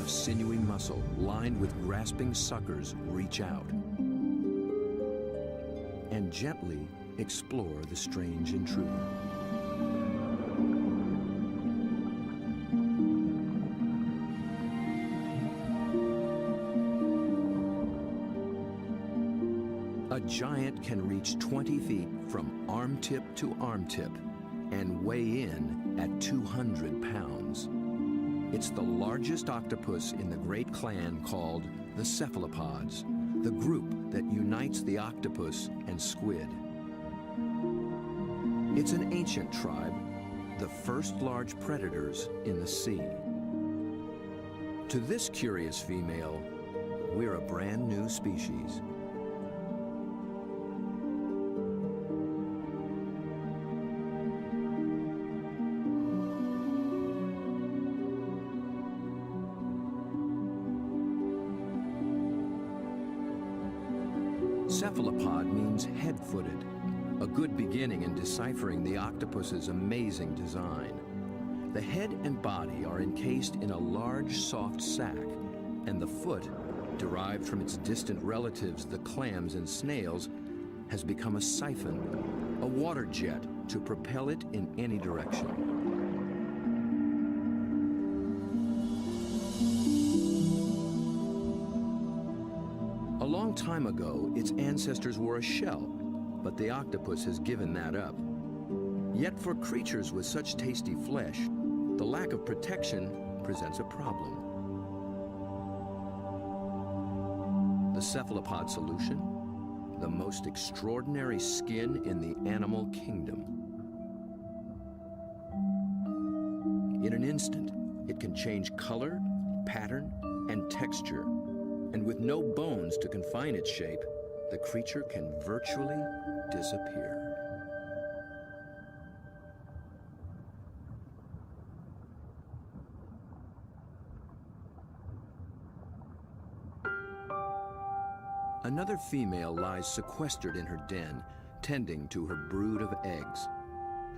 of sinewy muscle lined with grasping suckers reach out and gently explore the strange intruder. A giant can reach 20 feet from arm-tip to arm-tip and weigh in at 200 pounds. It's the largest octopus in the great clan called the cephalopods, the group that unites the octopus and squid. It's an ancient tribe, the first large predators in the sea. To this curious female, we're a brand new species. Cephalopod means head-footed, a good beginning in deciphering the octopus's amazing design. The head and body are encased in a large, soft sac, and the foot, derived from its distant relatives, the clams and snails, has become a siphon, a water jet to propel it in any direction. A long time ago, its ancestors were a shell, but the octopus has given that up. Yet for creatures with such tasty flesh, the lack of protection presents a problem. The cephalopod solution? The most extraordinary skin in the animal kingdom. In an instant, it can change color, pattern, and texture. And with no bones to confine its shape, the creature can virtually disappear. Another female lies sequestered in her den, tending to her brood of eggs.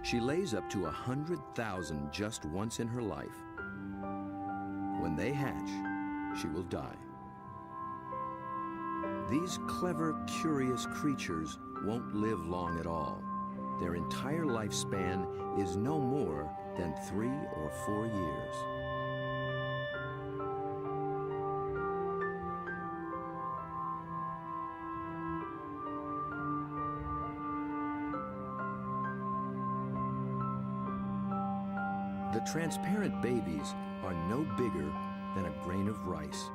She lays up to 100,000 just once in her life. When they hatch, she will die. These clever, curious creatures won't live long at all. Their entire lifespan is no more than 3 or 4 years. The transparent babies are no bigger than a grain of rice,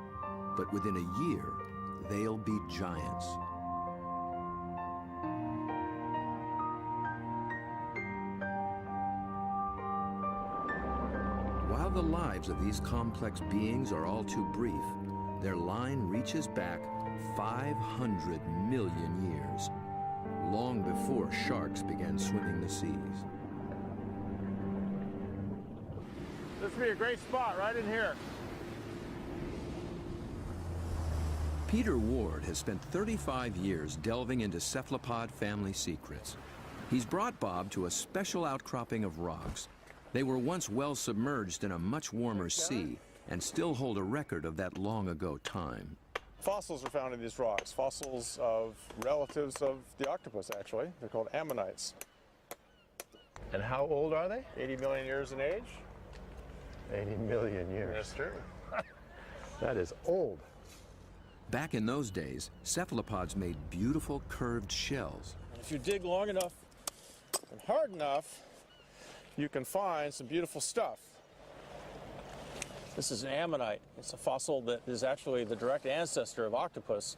but within a year, they'll be giants. While the lives of these complex beings are all too brief, their line reaches back 500 million years, long before sharks began swimming the seas. This would be a great spot right in here. Peter Ward has spent 35 years delving into cephalopod family secrets. He's brought Bob to a special outcropping of rocks. They were once well submerged in a much warmer sea and still hold a record of that long ago time. Fossils are found in these rocks, fossils of relatives of the octopus, actually. They're called ammonites. And how old are they? 80 million years in age. 80 million years. That's true. That is old. Back in those days, cephalopods made beautiful curved shells. If you dig long enough and hard enough, you can find some beautiful stuff. This is an ammonite. It's a fossil that is actually the direct ancestor of octopus.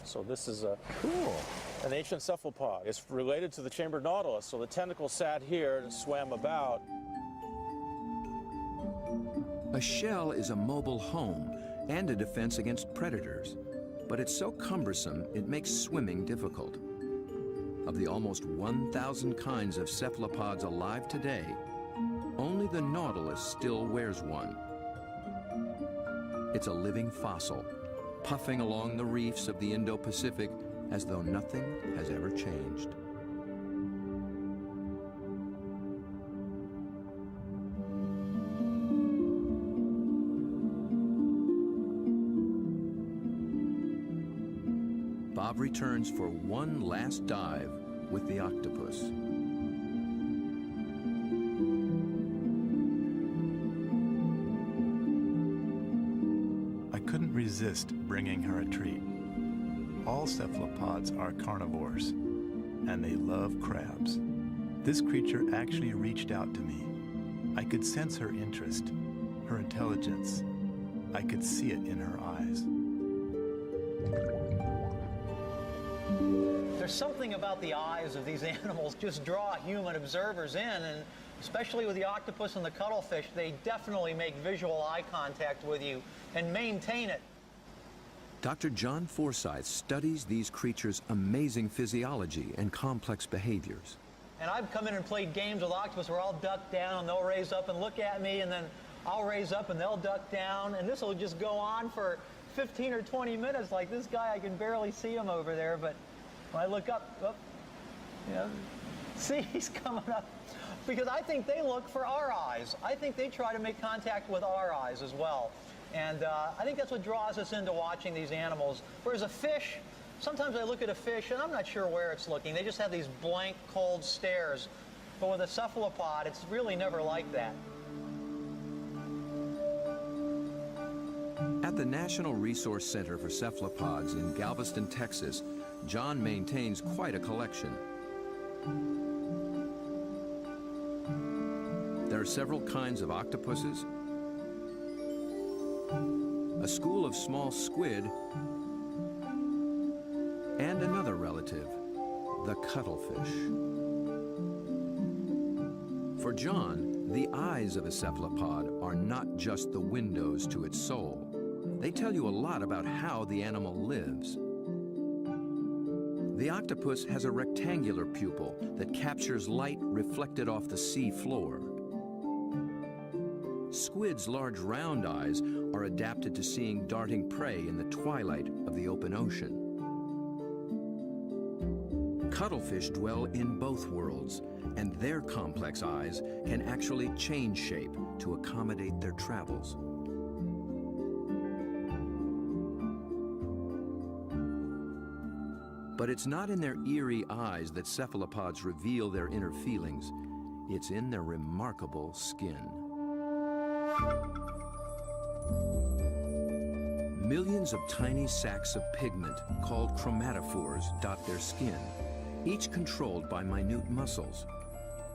So this is an ancient cephalopod. It's related to the chambered nautilus, so the tentacles sat here and swam about. A shell is a mobile home and a defense against predators, but it's so cumbersome it makes swimming difficult. Of the almost 1,000 kinds of cephalopods alive today, only the nautilus still wears one. It's a living fossil, puffing along the reefs of the Indo-Pacific as though nothing has ever changed. Bob returns for one last dive with the octopus. I couldn't resist bringing her a treat. All cephalopods are carnivores, and they love crabs. This creature actually reached out to me. I could sense her interest, her intelligence. I could see it in her eyes. There's something about the eyes of these animals just draw human observers in, and especially with the octopus and the cuttlefish, they definitely make visual eye contact with you and maintain it. Dr. John Forsyth studies these creatures' amazing physiology and complex behaviors. And I've come in and played games with octopus where I'll duck down and they'll raise up and look at me, and then I'll raise up and they'll duck down, and this will just go on for 15 or 20 minutes. Like this guy, I can barely see him over there, but when I look up, oh, you know, see, he's coming up. Because I think they look for our eyes. I think they try to make contact with our eyes as well. And I think that's what draws us into watching these animals. Whereas a fish, sometimes I look at a fish and I'm not sure where it's looking. They just have these blank, cold stares. But with a cephalopod, it's really never like that. At the National Resource Center for Cephalopods in Galveston, Texas, John maintains quite a collection. There are several kinds of octopuses, a school of small squid, and another relative, the cuttlefish. For John, the eyes of a cephalopod are not just the windows to its soul. They tell you a lot about how the animal lives. The octopus has a rectangular pupil that captures light reflected off the sea floor. Squid's large round eyes are adapted to seeing darting prey in the twilight of the open ocean. Cuttlefish dwell in both worlds, and their complex eyes can actually change shape to accommodate their travels. But it's not in their eerie eyes that cephalopods reveal their inner feelings. It's in their remarkable skin. Millions of tiny sacs of pigment called chromatophores dot their skin, each controlled by minute muscles.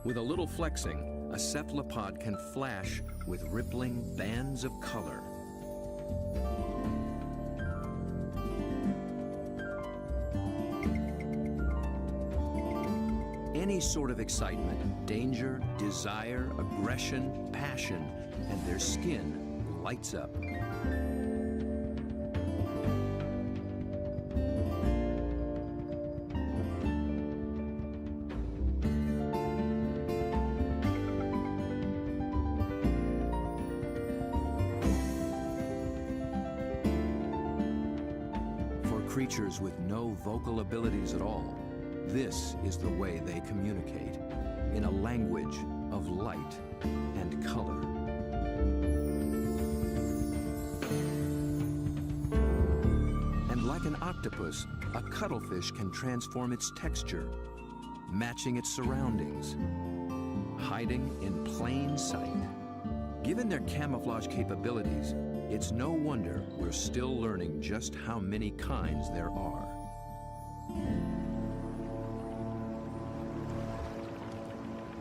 With a little flexing, a cephalopod can flash with rippling bands of color. Any sort of excitement, danger, desire, aggression, passion, and their skin lights up. For creatures with no vocal abilities at all, this is the way they communicate, in a language of light and color. And like an octopus, a cuttlefish can transform its texture, matching its surroundings, hiding in plain sight. Given their camouflage capabilities, it's no wonder we're still learning just how many kinds there are.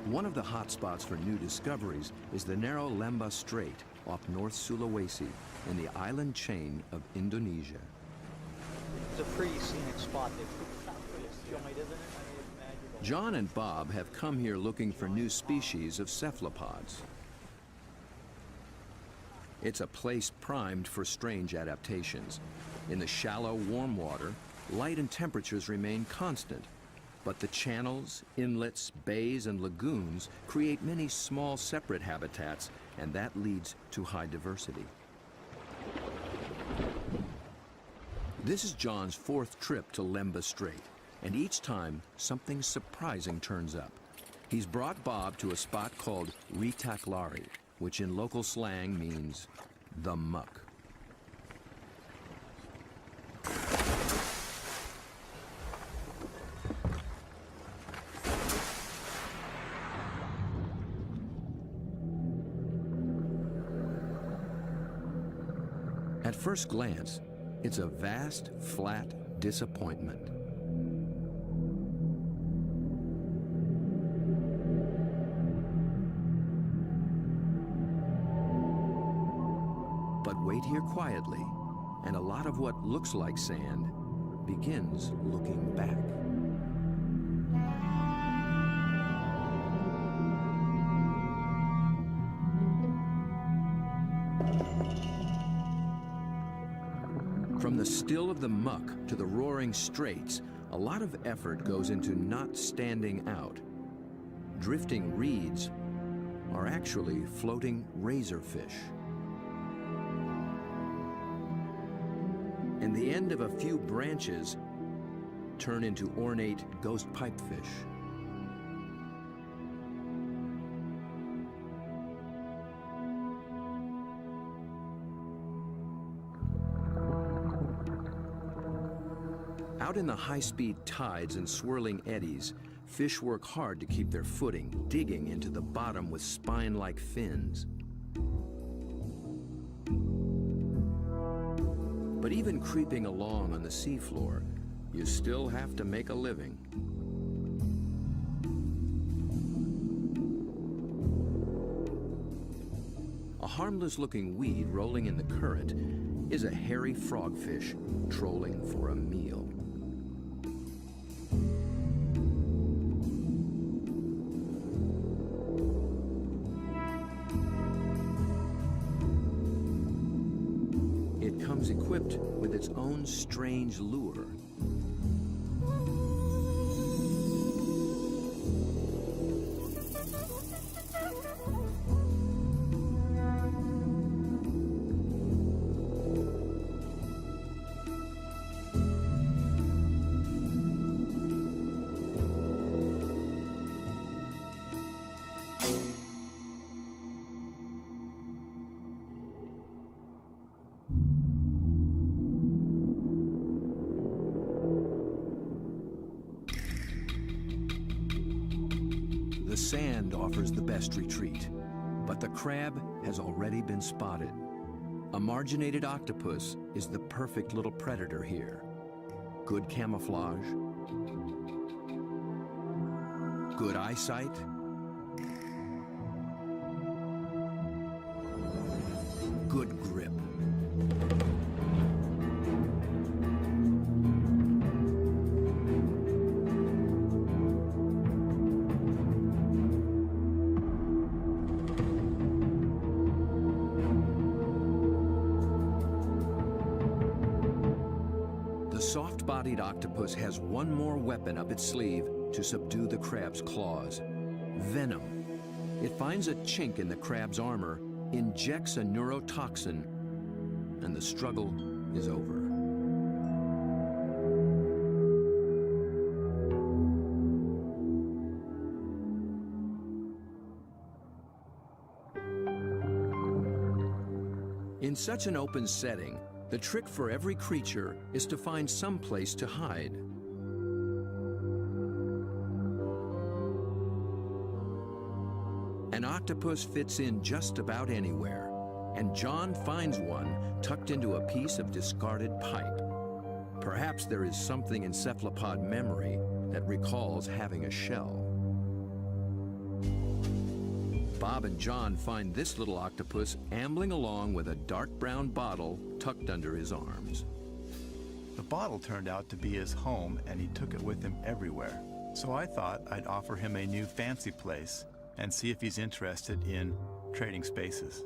One of the hotspots for new discoveries is the narrow Lembah Strait off North Sulawesi in the island chain of Indonesia. It's a pretty scenic spot. Isn't it? John and Bob have come here looking for new species of cephalopods. It's a place primed for strange adaptations. In the shallow, warm water, light and temperatures remain constant. But the channels, inlets, bays, and lagoons create many small separate habitats, and that leads to high diversity. This is John's fourth trip to Lembah Strait, and each time something surprising turns up. He's brought Bob to a spot called lik, which in local slang means the muck. At first glance, it's a vast, flat disappointment. But wait here quietly, and a lot of what looks like sand begins looking back. From the still of the muck to the roaring straits, a lot of effort goes into not standing out. Drifting reeds are actually floating razorfish. And the end of a few branches turn into ornate ghost pipefish. Out in the high-speed tides and swirling eddies, fish work hard to keep their footing, digging into the bottom with spine-like fins. But even creeping along on the seafloor, you still have to make a living. A harmless-looking weed rolling in the current is a hairy frogfish trolling for a meal. It comes equipped with its own strange lure. The sand offers the best retreat, but the crab has already been spotted. A marginated octopus is the perfect little predator here. Good camouflage, good eyesight, good grip. The soft-bodied octopus has one more weapon up its sleeve to subdue the crab's claws: venom. It finds a chink in the crab's armor, injects a neurotoxin, and the struggle is over. In such an open setting, the trick for every creature is to find some place to hide. An octopus fits in just about anywhere, and John finds one tucked into a piece of discarded pipe. Perhaps there is something in cephalopod memory that recalls having a shell. Bob and John find this little octopus ambling along with a dark brown bottle tucked under his arms. The bottle turned out to be his home, and he took it with him everywhere. So I thought I'd offer him a new fancy place and see if he's interested in trading spaces.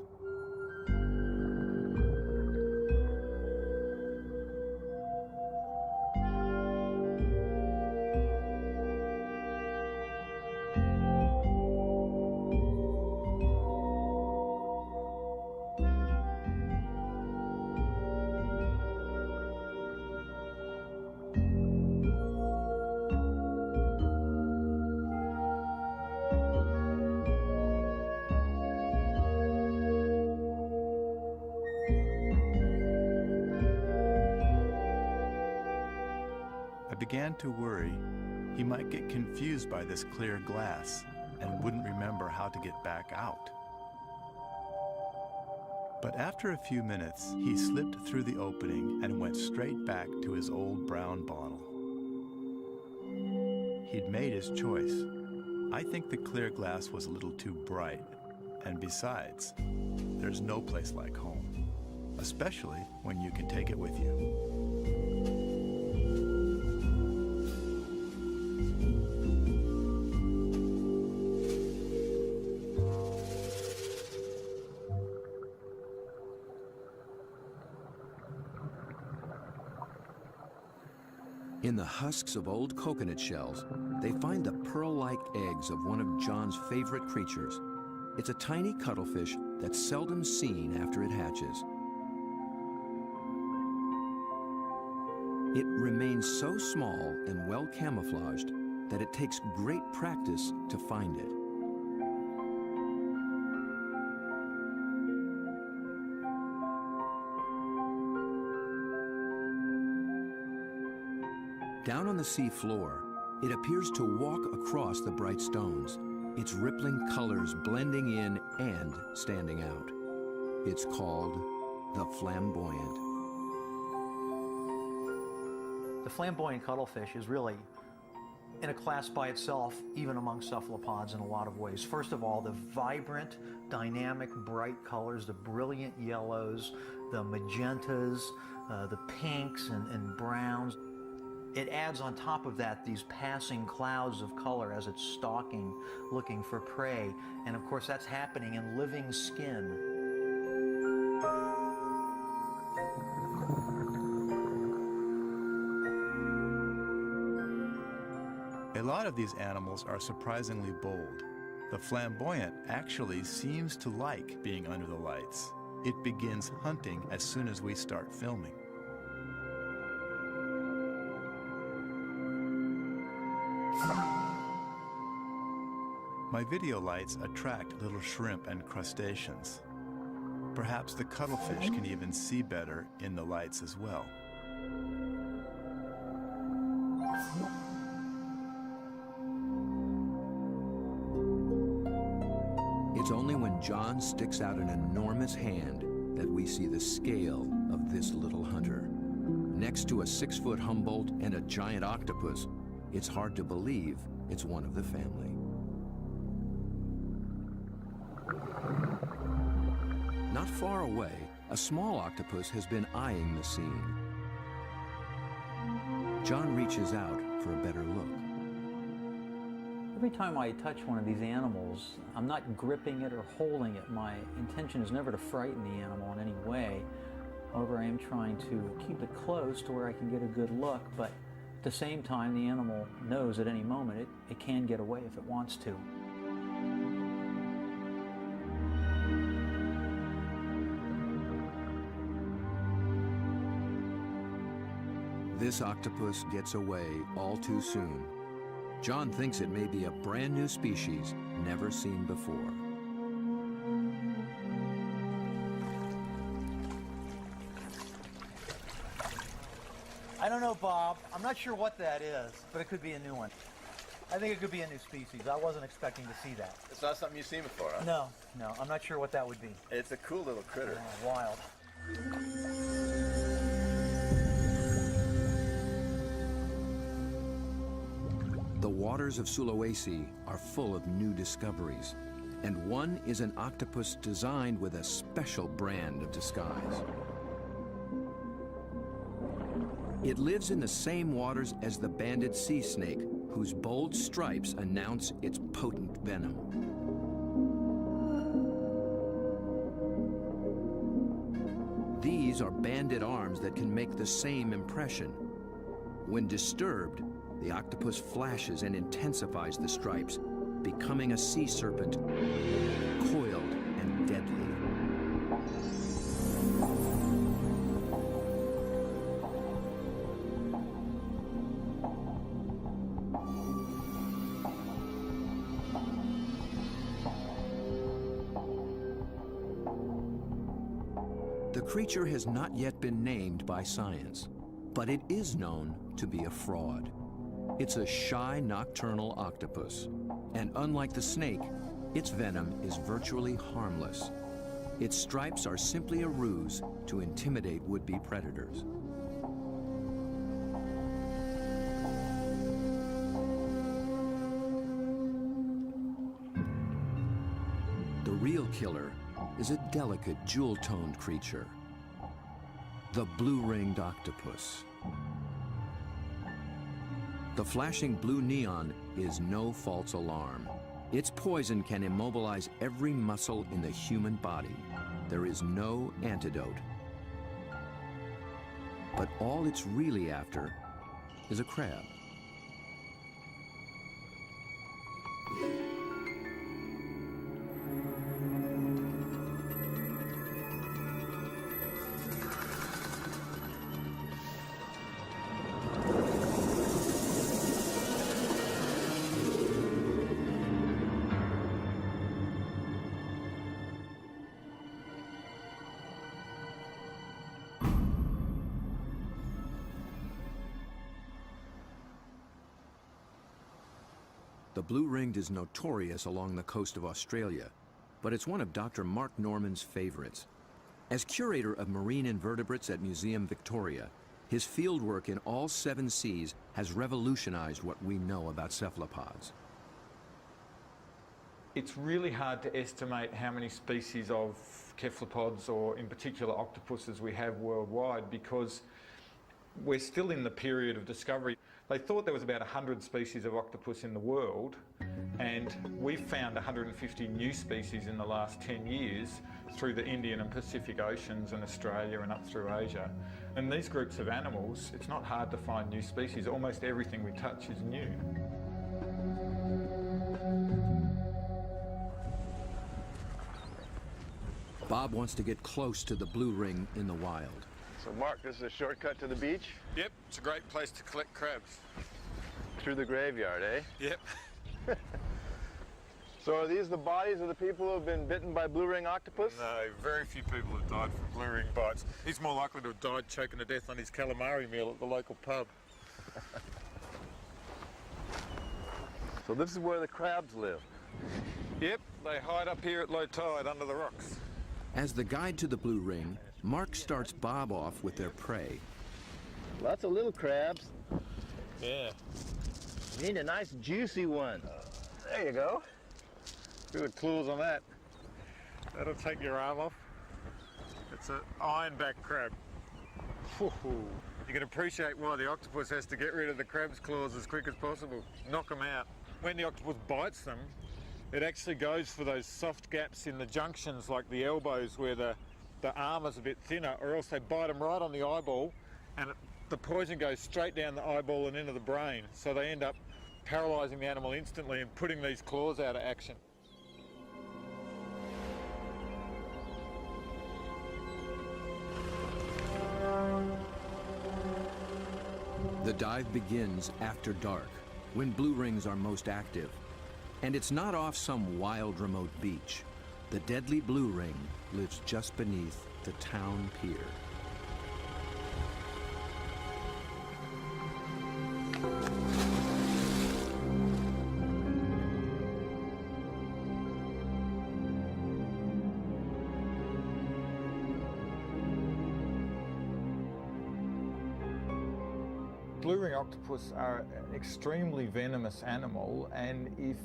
I began to worry he might get confused by this clear glass and wouldn't remember how to get back out. But after a few minutes, he slipped through the opening and went straight back to his old brown bottle. He'd made his choice. I think the clear glass was a little too bright. And besides, there's no place like home, especially when you can take it with you. In the husks of old coconut shells, they find the pearl-like eggs of one of John's favorite creatures. It's a tiny cuttlefish that's seldom seen after it hatches. It remains so small and well camouflaged that it takes great practice to find it. Down on the sea floor, it appears to walk across the bright stones, its rippling colors blending in and standing out. It's called the flamboyant. The flamboyant cuttlefish is really in a class by itself, even among cephalopods in a lot of ways. First of all, the vibrant, dynamic, bright colors, the brilliant yellows, the magentas, the pinks and browns. It adds on top of that these passing clouds of color as it's stalking, looking for prey. And of course, that's happening in living skin. A lot of these animals are surprisingly bold. The flamboyant actually seems to like being under the lights. It begins hunting as soon as we start filming. My video lights attract little shrimp and crustaceans. Perhaps the cuttlefish can even see better in the lights as well. It's only when John sticks out an enormous hand that we see the scale of this little hunter. Next to a 6-foot Humboldt and a giant octopus, it's hard to believe it's one of the family. Not far away, a small octopus has been eyeing the scene. John reaches out for a better look. Every time I touch one of these animals, I'm not gripping it or holding it. My intention is never to frighten the animal in any way. However, I am trying to keep it close to where I can get a good look, but at the same time, the animal knows at any moment it can get away if it wants to. This octopus gets away all too soon. John thinks it may be a brand new species never seen before. I don't know, Bob. I'm not sure what that is, but it could be a new one. I think it could be a new species. I wasn't expecting to see that. It's not something you've seen before, huh? No, I'm not sure what that would be. It's a cool little critter. Oh, wild. The waters of Sulawesi are full of new discoveries, and one is an octopus designed with a special brand of disguise. It lives in the same waters as the banded sea snake, whose bold stripes announce its potent venom. These are banded arms that can make the same impression. When disturbed, the octopus flashes and intensifies the stripes, becoming a sea serpent, coiled and deadly. The creature has not yet been named by science, but it is known to be a fraud. It's a shy nocturnal octopus, and unlike the snake, its venom is virtually harmless. Its stripes are simply a ruse to intimidate would-be predators. The real killer is a delicate, jewel-toned creature, the blue-ringed octopus. The flashing blue neon is no false alarm. Its poison can immobilize every muscle in the human body. There is no antidote. But all it's really after is a crab. The blue-ringed is notorious along the coast of Australia, but it's one of Dr. Mark Norman's favorites. As curator of marine invertebrates at Museum Victoria, his fieldwork in all 7 seas has revolutionized what we know about cephalopods. It's really hard to estimate how many species of cephalopods, or in particular octopuses, we have worldwide, because we're still in the period of discovery. They thought there was about 100 species of octopus in the world, and we've found 150 new species in the last 10 years through the Indian and Pacific Oceans and Australia and up through Asia. And these groups of animals, it's not hard to find new species. Almost everything we touch is new. Bob wants to get close to the blue ring in the wild. So Mark, this is a shortcut to the beach? Yep, it's a great place to collect crabs. Through the graveyard, eh? Yep. So are these the bodies of the people who have been bitten by blue ring octopus? No, very few people have died from blue ring bites. He's more likely to have died choking to death on his calamari meal at the local pub. So this is where the crabs live? Yep, they hide up here at low tide under the rocks. As the guide to the blue ring, Mark starts Bob off with their prey. Lots of little crabs. Yeah. You need a nice juicy one. There you go. Good claws on that. That'll take your arm off. It's an ironback crab. You can appreciate why the octopus has to get rid of the crab's claws as quick as possible. Knock them out. When the octopus bites them, it actually goes for those soft gaps in the junctions, like the elbows where the arm is a bit thinner, or else they bite them right on the eyeball, and the poison goes straight down the eyeball and into the brain. So they end up paralysing the animal instantly and putting these claws out of action. The dive begins after dark, when blue rings are most active. And it's not off some wild, remote beach. The deadly blue ring lives just beneath the town pier. Blue ring octopus are an extremely venomous animal, and if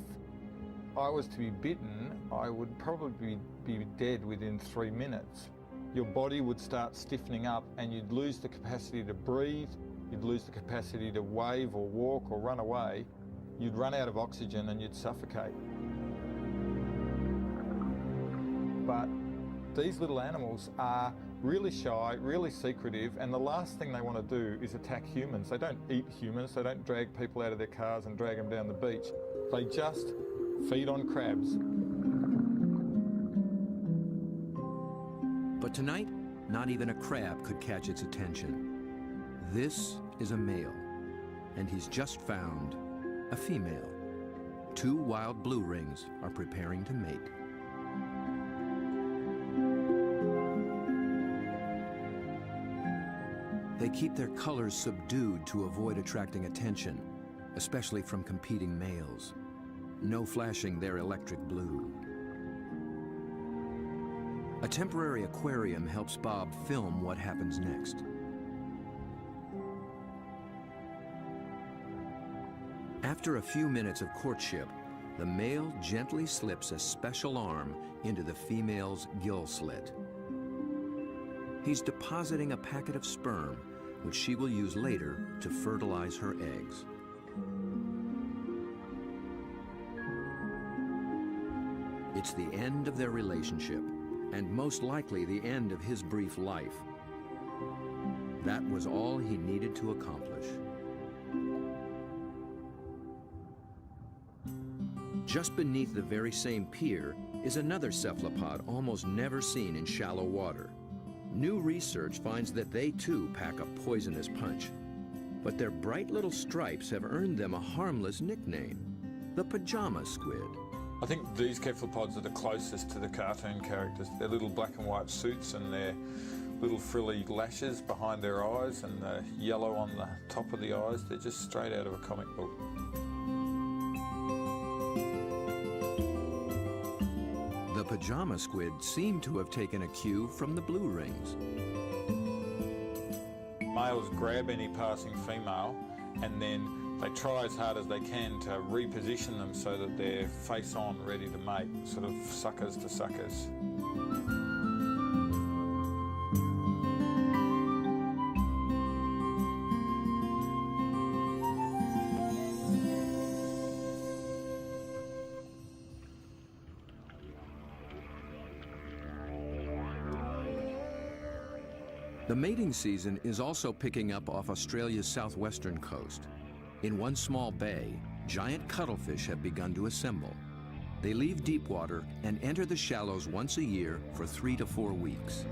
I was to be bitten, I would probably be dead within 3 minutes. Your body would start stiffening up and you'd lose the capacity to breathe, you'd lose the capacity to wave or walk or run away, you'd run out of oxygen and you'd suffocate. But these little animals are really shy, really secretive, and the last thing they want to do is attack humans. They don't eat humans, they don't drag people out of their cars and drag them down the beach. They just feed on crabs. But tonight, not even a crab could catch its attention. This is a male, and he's just found a female. 2 wild blue rings are preparing to mate. They keep their colors subdued to avoid attracting attention, especially from competing males. No flashing their electric blue. A temporary aquarium helps Bob film what happens next. After a few minutes of courtship, the male gently slips a special arm into the female's gill slit. He's depositing a packet of sperm, which she will use later to fertilize her eggs. It's the end of their relationship, and most likely the end of his brief life. That was all he needed to accomplish. Just beneath the very same pier is another cephalopod almost never seen in shallow water. New research finds that they too pack a poisonous punch. But their bright little stripes have earned them a harmless nickname, the pajama squid. I think these cephalopods are the closest to the cartoon characters. Their little black and white suits and their little frilly lashes behind their eyes and the yellow on the top of the eyes, they're just straight out of a comic book. The pajama squid seem to have taken a cue from the blue rings. Males grab any passing female and then they try as hard as they can to reposition them so that they're face on, ready to mate, sort of suckers to suckers. The mating season is also picking up off Australia's southwestern coast. In one small bay, giant cuttlefish have begun to assemble. They leave deep water and enter the shallows once a year for 3 to 4 weeks.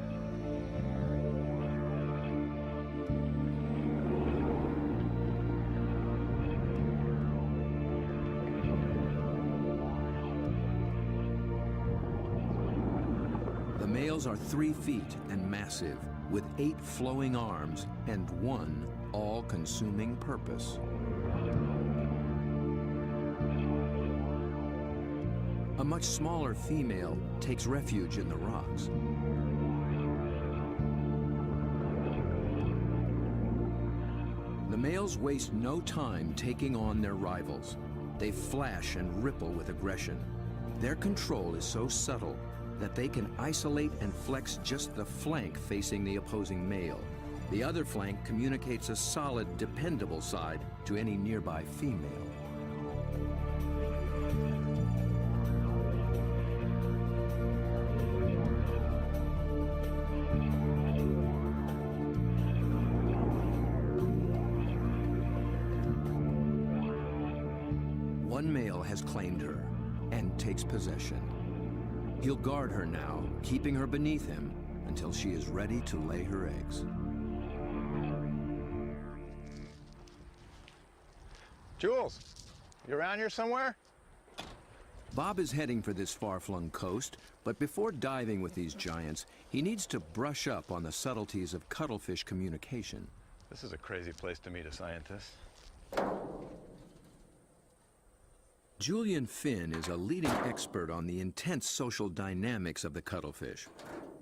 The males are 3 feet and massive, with 8 flowing arms and 1 all-consuming purpose. A much smaller female takes refuge in the rocks. The males waste no time taking on their rivals. They flash and ripple with aggression. Their control is so subtle that they can isolate and flex just the flank facing the opposing male. The other flank communicates a solid, dependable side to any nearby female. One male has claimed her and takes possession. He'll guard her now, keeping her beneath him until she is ready to lay her eggs. Jules, you around here somewhere? Bob is heading for this far-flung coast, but before diving with these giants, he needs to brush up on the subtleties of cuttlefish communication. This is a crazy place to meet a scientist. Julian Finn is a leading expert on the intense social dynamics of the cuttlefish.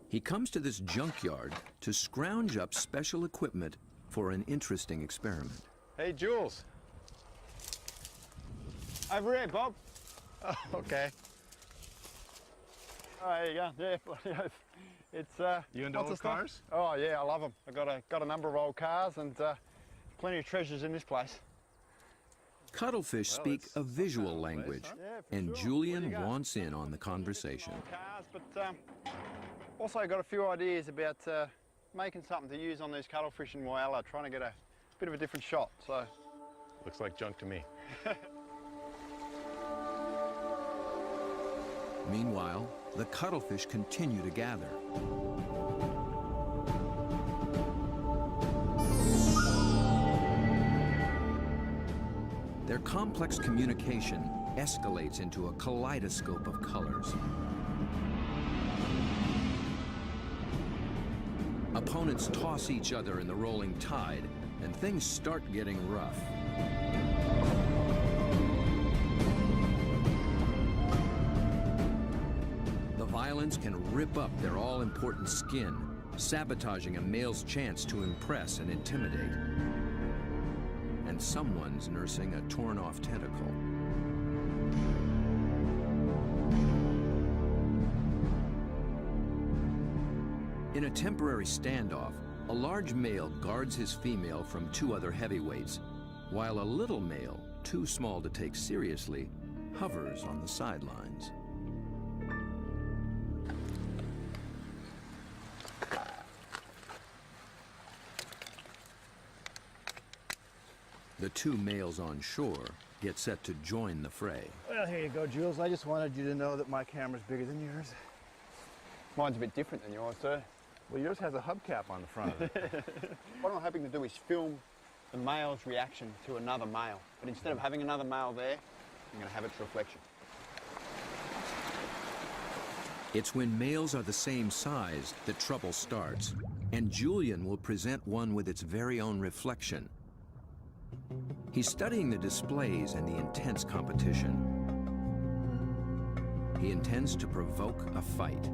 He comes to this junkyard to scrounge up special equipment for an interesting experiment. Hey, Jules. Over here, Bob. Oh, okay. Oh, there you go. Yeah, it's You into old cars? Oh yeah, I love them. I've got a number of old cars and plenty of treasures in this place. Cuttlefish speak a visual language, and Julian wants in on the conversation. Cars, but also got a few ideas about making something to use on these cuttlefish in Whyalla, trying to get a bit of a different shot. So Looks like junk to me. Meanwhile, the cuttlefish continue to gather. Their complex communication escalates into a kaleidoscope of colors. Opponents toss each other in the rolling tide, and things start getting rough. The violence can rip up their all-important skin, sabotaging a male's chance to impress and intimidate. And someone's nursing a torn-off tentacle. In a temporary standoff, a large male guards his female from two other heavyweights, while a little male, too small to take seriously, hovers on the sidelines. The two males on shore get set to join the fray. Well, here you go, Jules. I just wanted you to know that my camera's bigger than yours. Mine's a bit different than yours, sir. Well, yours has a hubcap on the front of it. What I'm hoping to do is film the male's reaction to another male. But instead of having another male there, I'm going to have its reflection. It's when males are the same size that trouble starts, and Julian will present one with its very own reflection. He's studying the displays and the intense competition. He intends to provoke a fight.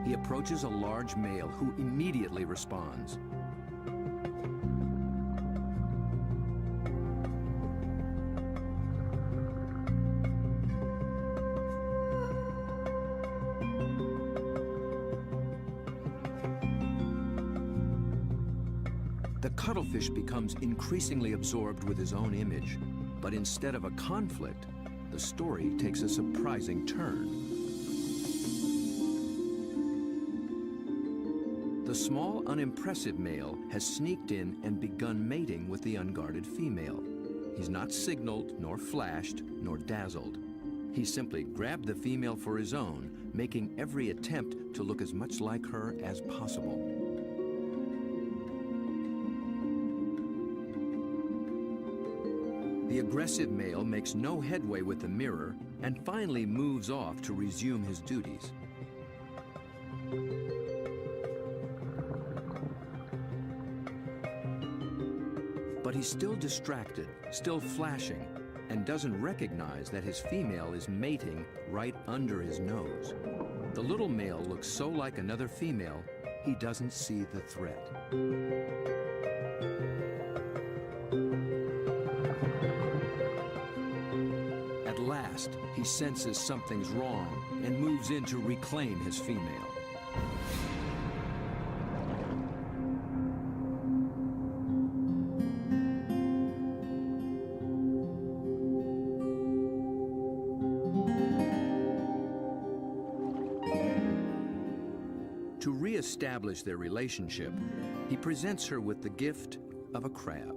He approaches a large male who immediately responds. The cuttlefish becomes increasingly absorbed with his own image, but instead of a conflict, the story takes a surprising turn. The small, unimpressive male has sneaked in and begun mating with the unguarded female. He's not signaled, nor flashed, nor dazzled. He simply grabbed the female for his own, making every attempt to look as much like her as possible. The aggressive male makes no headway with the mirror and finally moves off to resume his duties. But he's still distracted, still flashing, and doesn't recognize that his female is mating right under his nose. The little male looks so like another female, he doesn't see the threat. At last, he senses something's wrong and moves in to reclaim his female. To re-establish their relationship, he presents her with the gift of a crab.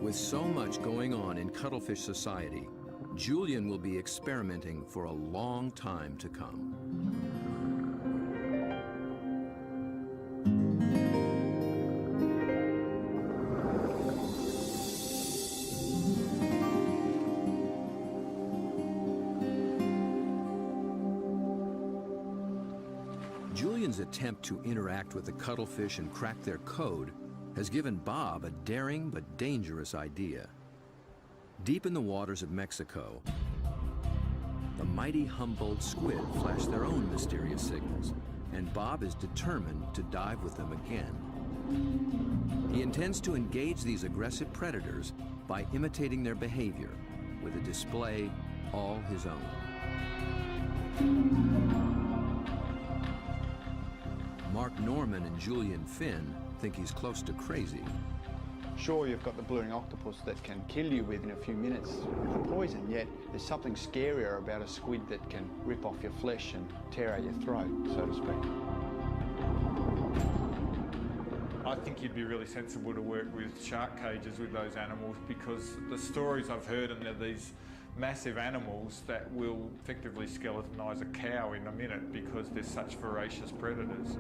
With so much going on in cuttlefish society, Julian will be experimenting for a long time to come. Julian's attempt to interact with the cuttlefish and crack their code has given Bob a daring but dangerous idea. Deep in the waters of Mexico, the mighty Humboldt squid flash their own mysterious signals, and Bob is determined to dive with them again. He intends to engage these aggressive predators by imitating their behavior with a display all his own. Mark Norman and Julian Finn think he's close to crazy. Sure, you've got the blue ring octopus that can kill you within a few minutes with the poison, yet there's something scarier about a squid that can rip off your flesh and tear out your throat, so to speak. I think you'd be really sensible to work with shark cages with those animals, because the stories I've heard are these massive animals that will effectively skeletonise a cow in a minute because they're such voracious predators.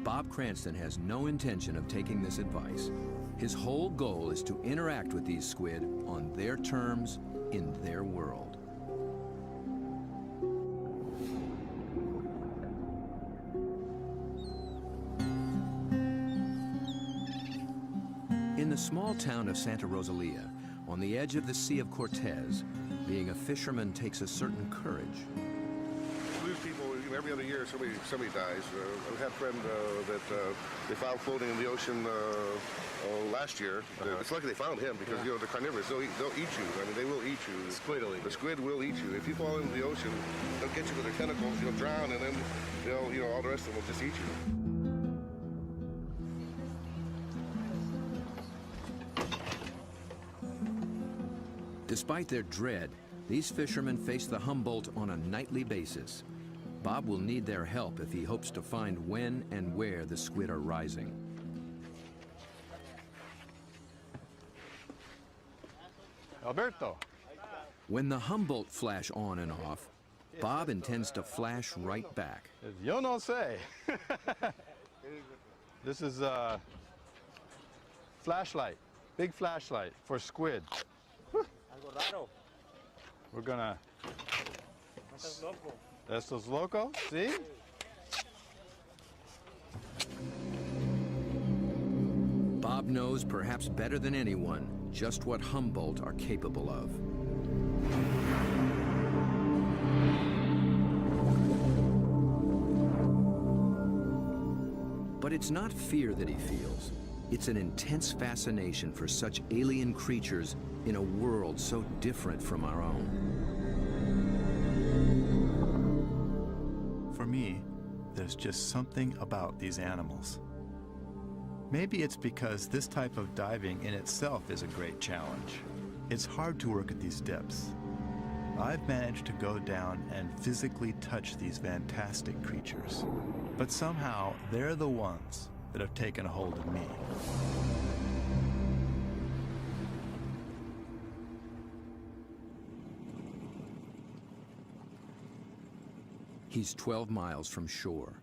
Bob Cranston has no intention of taking this advice. His whole goal is to interact with these squid on their terms, in their world. Well, 1 In the small town of Santa Rosalia, on the edge of the Sea of Cortez, being a fisherman takes a certain courage. We lose people every other year. Somebody dies. I had a friend that they found floating in the ocean last year. It's lucky they found him because they're carnivorous. They'll eat you. I mean, they will eat you. The squid will eat you. The squid will eat you. If you fall into the ocean, they'll get you with their tentacles. You'll drown, and then they'll, all the rest of them will just eat you. Despite their dread, these fishermen face the Humboldt on a nightly basis. Bob will need their help if he hopes to find when and where the squid are rising. Alberto. When the Humboldt flash on and off, Bob intends to flash right back. Yo no sé. This is a flashlight, big flashlight for squid. We're gonna. Estos loco, see? Bob knows perhaps better than anyone just what Humboldt are capable of. But it's not fear that he feels. It's an intense fascination for such alien creatures in a world so different from our own. For me, there's just something about these animals. Maybe it's because this type of diving in itself is a great challenge. It's hard to work at these depths. I've managed to go down and physically touch these fantastic creatures, but somehow they're the ones that have taken a hold of me. He's 12 miles from shore.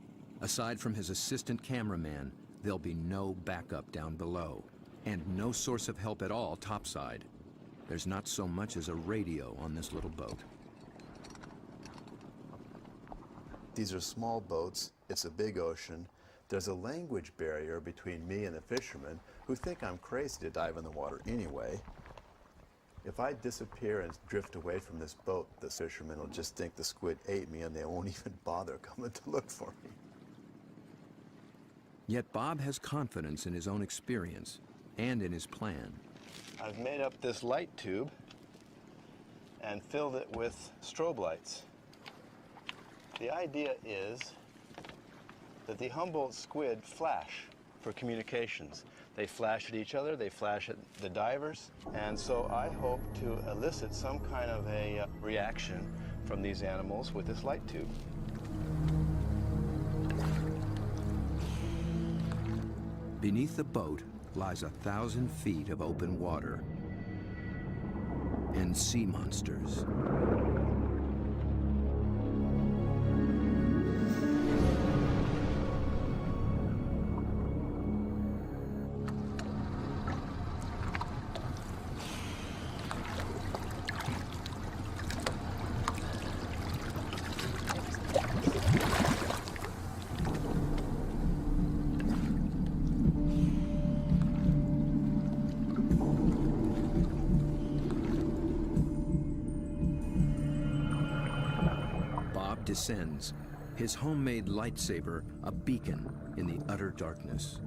Aside from his assistant cameraman, there'll be no backup down below, and no source of help at all topside. There's not so much as a radio on this little boat. These are small boats. It's a big ocean. There's a language barrier between me and the fishermen who think I'm crazy to dive in the water anyway. If I disappear and drift away from this boat, the fishermen will just think the squid ate me and they won't even bother coming to look for me. Yet Bob has confidence in his own experience and in his plan. I've made up this light tube and filled it with strobe lights. The idea is that the Humboldt squid flash for communications. They flash at each other, they flash at the divers, and so I hope to elicit some kind of a reaction from these animals with this light tube. Beneath the boat lies 1,000 feet of open water and sea monsters. Descends, his homemade lightsaber a beacon in the utter darkness.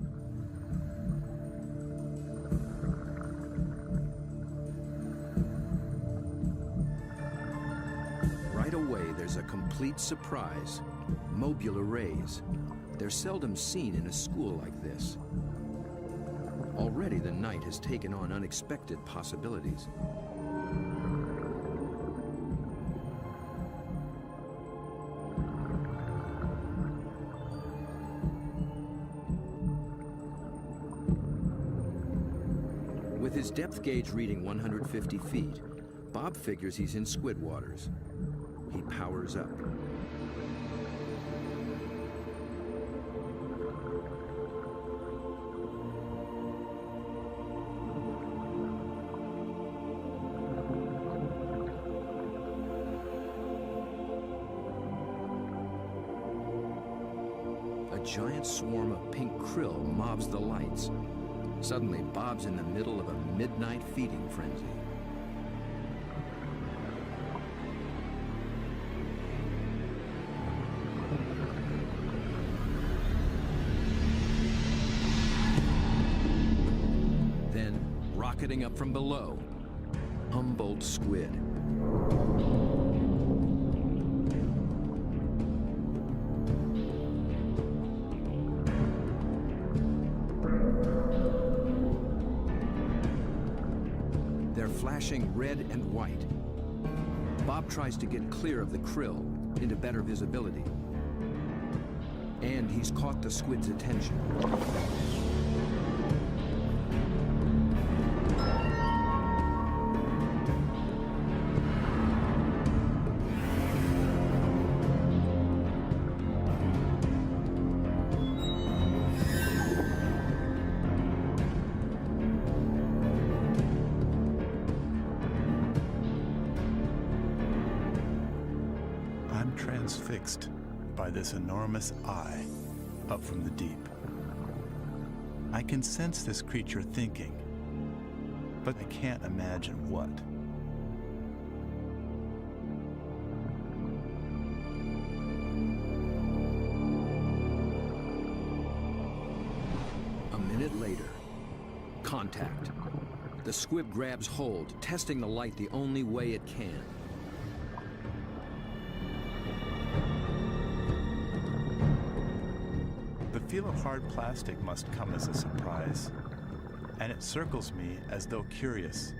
Right away, there's a complete surprise. Mobile arrays. They're seldom seen in a school like this. Already the night has taken on unexpected possibilities. With his depth gauge reading 150 feet, Bob figures he's in squid waters. He powers up. A giant swarm of pink krill mobs the lights. Suddenly, Bob's in the middle of a midnight feeding frenzy. Then, rocketing up from below, Humboldt squid. They're flashing red and white. Bob tries to get clear of the krill into better visibility. And he's caught the squid's attention. Transfixed by this enormous eye up from the deep. I can sense this creature thinking, but I can't imagine what. A minute later, contact. The squid grabs hold, testing the light the only way it can. The feel of hard plastic must come as a surprise, and it circles me as though curious.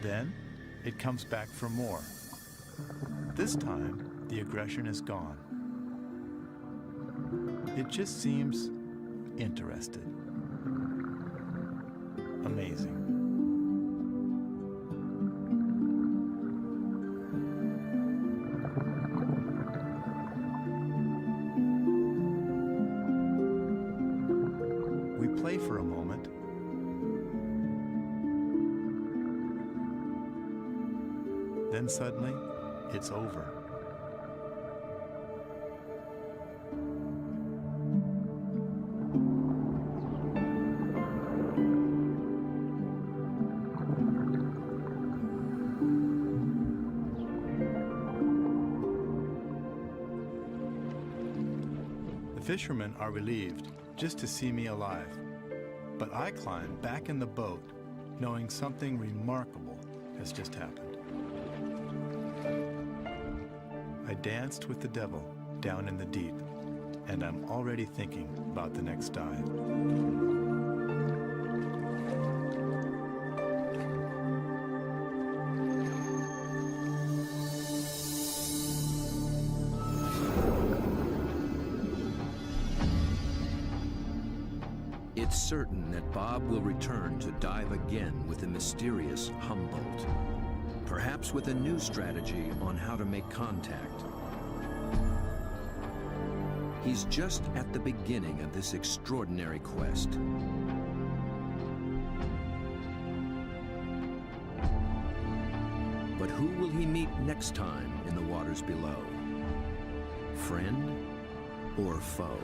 Then, it comes back for more. This time, the aggression is gone. It just seems interested. Amazing. Play for a moment. Then suddenly, it's over. The fishermen are relieved just to see me alive. But I climb back in the boat, knowing something remarkable has just happened. I danced with the devil down in the deep, and I'm already thinking about the next dive. It's certain that Bob will return to dive again with the mysterious Humboldt, perhaps with a new strategy on how to make contact. He's just at the beginning of this extraordinary quest. But who will he meet next time in the waters below? Friend or foe?